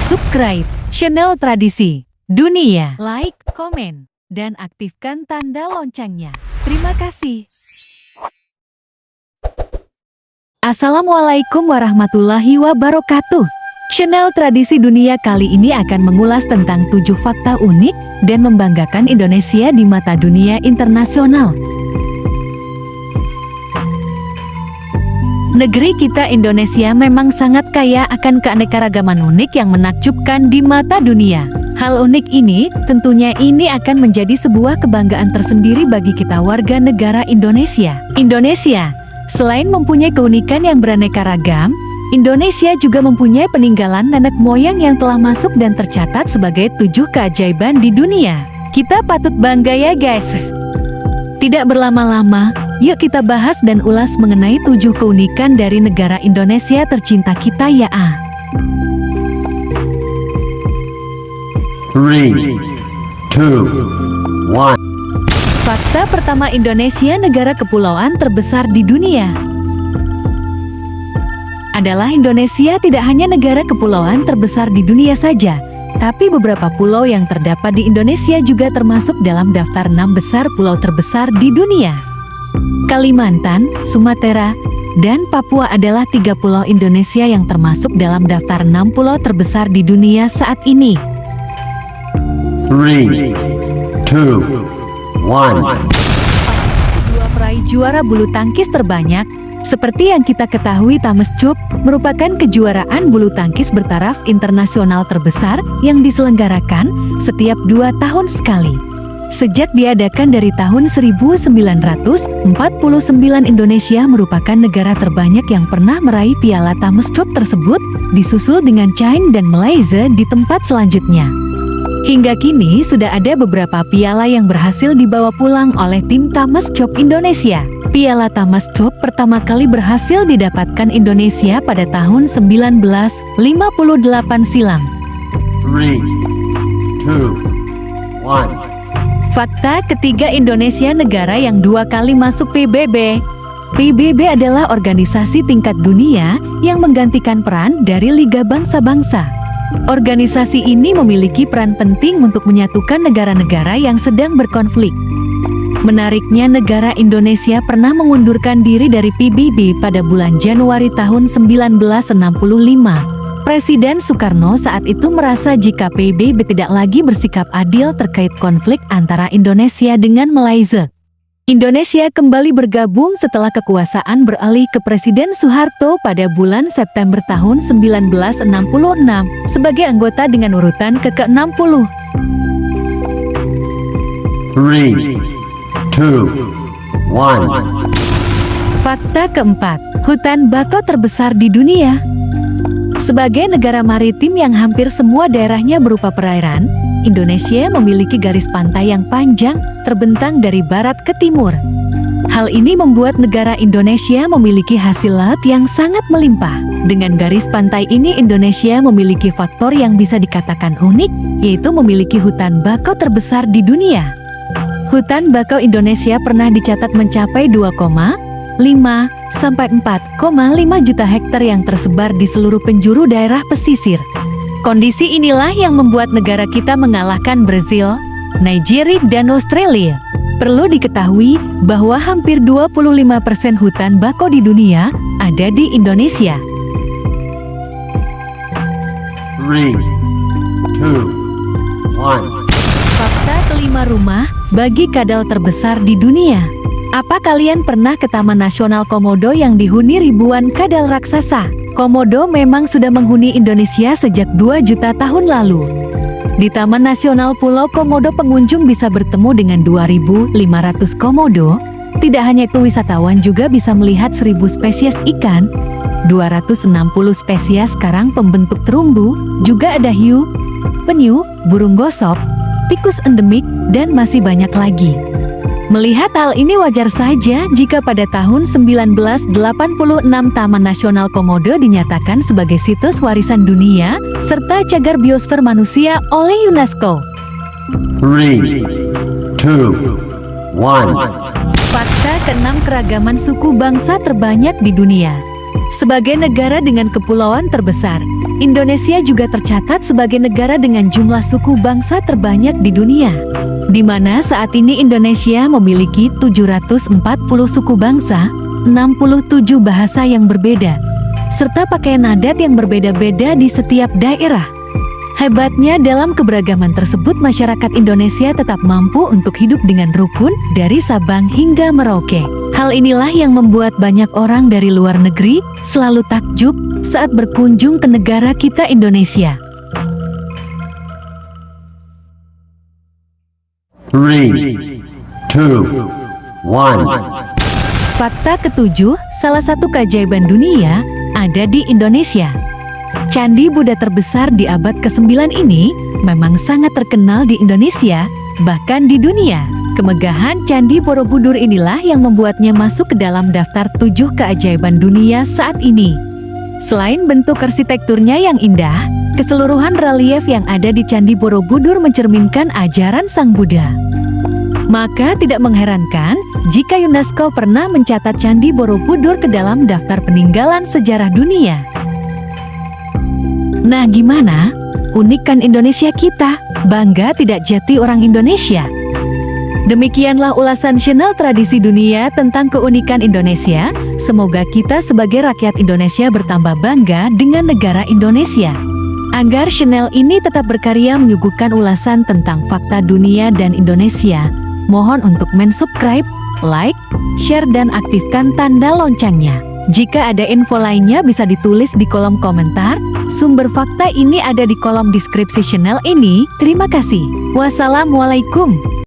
Subscribe channel Tradisi Dunia, like, komen, dan aktifkan tanda loncengnya. Terima kasih. Assalamualaikum warahmatullahi wabarakatuh. Channel Tradisi Dunia kali ini akan mengulas tentang 7 fakta unik dan membanggakan Indonesia di mata dunia internasional. Negeri kita Indonesia memang sangat kaya akan keanekaragaman unik yang menakjubkan di mata dunia. Hal unik ini tentunya ini akan menjadi sebuah kebanggaan tersendiri bagi kita warga negara Indonesia. Indonesia, selain mempunyai keunikan yang beraneka ragam, Indonesia juga mempunyai peninggalan nenek moyang yang telah masuk dan tercatat sebagai 7 keajaiban di dunia. Kita patut bangga ya guys. Tidak berlama-lama, yuk kita bahas dan ulas mengenai 7 keunikan dari negara Indonesia tercinta kita ya. 3, 2, 1. Fakta pertama, Indonesia negara kepulauan terbesar di dunia. Adalah Indonesia tidak hanya negara kepulauan terbesar di dunia saja, tapi beberapa pulau yang terdapat di Indonesia juga termasuk dalam daftar 6 besar pulau terbesar di dunia. Kalimantan, Sumatera, dan Papua adalah 3 pulau Indonesia yang termasuk dalam daftar 6 pulau terbesar di dunia saat ini. 3, 2, 1. Kedua peraih juara bulu tangkis terbanyak. Seperti yang kita ketahui, Thomas Cup merupakan kejuaraan bulu tangkis bertaraf internasional terbesar yang diselenggarakan setiap 2 tahun sekali. Sejak diadakan dari tahun 1949, Indonesia merupakan negara terbanyak yang pernah meraih piala Thomas Cup tersebut, disusul dengan China dan Malaysia di tempat selanjutnya. Hingga kini sudah ada beberapa piala yang berhasil dibawa pulang oleh tim Thomas Cup Indonesia. Piala Thomas Cup pertama kali berhasil didapatkan Indonesia pada tahun 1958 silam. 3, 2, 1. Fakta ketiga, Indonesia negara yang 2 kali masuk PBB. PBB adalah organisasi tingkat dunia yang menggantikan peran dari Liga Bangsa-Bangsa. Organisasi ini memiliki peran penting untuk menyatukan negara-negara yang sedang berkonflik. Menariknya, negara Indonesia pernah mengundurkan diri dari PBB pada bulan Januari tahun 1965. Presiden Soekarno saat itu merasa jika PBB tidak lagi bersikap adil terkait konflik antara Indonesia dengan Malaysia. Indonesia kembali bergabung setelah kekuasaan beralih ke Presiden Soeharto pada bulan September tahun 1966 sebagai anggota dengan urutan ke-60. 3, 2, 1. Fakta keempat, hutan bakau terbesar di dunia. Sebagai negara maritim yang hampir semua daerahnya berupa perairan, Indonesia memiliki garis pantai yang panjang, terbentang dari barat ke timur. Hal ini membuat negara Indonesia memiliki hasil laut yang sangat melimpah. Dengan garis pantai ini, Indonesia memiliki faktor yang bisa dikatakan unik, yaitu memiliki hutan bakau terbesar di dunia. Hutan bakau Indonesia pernah dicatat mencapai 2,5 sampai 4,5 juta hektar yang tersebar di seluruh penjuru daerah pesisir. Kondisi inilah yang membuat negara kita mengalahkan Brazil, Nigeria, dan Australia. Perlu diketahui bahwa hampir 25% hutan bakau di dunia ada di Indonesia. 3, 2, 1. Fakta kelima, rumah bagi kadal terbesar di dunia. Apa kalian pernah ke Taman Nasional Komodo yang dihuni ribuan kadal raksasa? Komodo memang sudah menghuni Indonesia sejak 2 juta tahun lalu. Di Taman Nasional Pulau Komodo, pengunjung bisa bertemu dengan 2.500 komodo. Tidak hanya itu, wisatawan juga bisa melihat 1.000 spesies ikan, 260 spesies karang pembentuk terumbu, juga ada hiu, penyu, burung gosok, tikus endemik, dan masih banyak lagi. Melihat hal ini wajar saja jika pada tahun 1986 Taman Nasional Komodo dinyatakan sebagai situs warisan dunia serta cagar biosfer manusia oleh UNESCO. 3, 2, 1. Fakta keenam, keragaman suku bangsa terbanyak di dunia. Sebagai negara dengan kepulauan terbesar, Indonesia juga tercatat sebagai negara dengan jumlah suku bangsa terbanyak di dunia, di mana saat ini Indonesia memiliki 740 suku bangsa, 67 bahasa yang berbeda, serta pakaian adat yang berbeda-beda di setiap daerah. Hebatnya dalam keberagaman tersebut, masyarakat Indonesia tetap mampu untuk hidup dengan rukun dari Sabang hingga Merauke. Hal inilah yang membuat banyak orang dari luar negeri selalu takjub saat berkunjung ke negara kita Indonesia. 3, 2, 1. Fakta ketujuh, salah satu keajaiban dunia ada di Indonesia. Candi Buddha terbesar di abad ke-9 ini memang sangat terkenal di Indonesia, bahkan di dunia. Kemegahan Candi Borobudur inilah yang membuatnya masuk ke dalam daftar 7 keajaiban dunia saat ini. Selain bentuk arsitekturnya yang indah, keseluruhan relief yang ada di Candi Borobudur mencerminkan ajaran Sang Buddha. Maka tidak mengherankan jika UNESCO pernah mencatat Candi Borobudur ke dalam daftar peninggalan sejarah dunia. Nah, gimana? Unik kan Indonesia kita? Bangga tidak jati orang Indonesia? Demikianlah ulasan channel Tradisi Dunia tentang keunikan Indonesia. Semoga kita sebagai rakyat Indonesia bertambah bangga dengan negara Indonesia. Agar channel ini tetap berkarya menyuguhkan ulasan tentang fakta dunia dan Indonesia, mohon untuk mensubscribe, like, share, dan aktifkan tanda loncengnya. Jika ada info lainnya bisa ditulis di kolom komentar. Sumber fakta ini ada di kolom deskripsi channel ini. Terima kasih. Wassalamualaikum.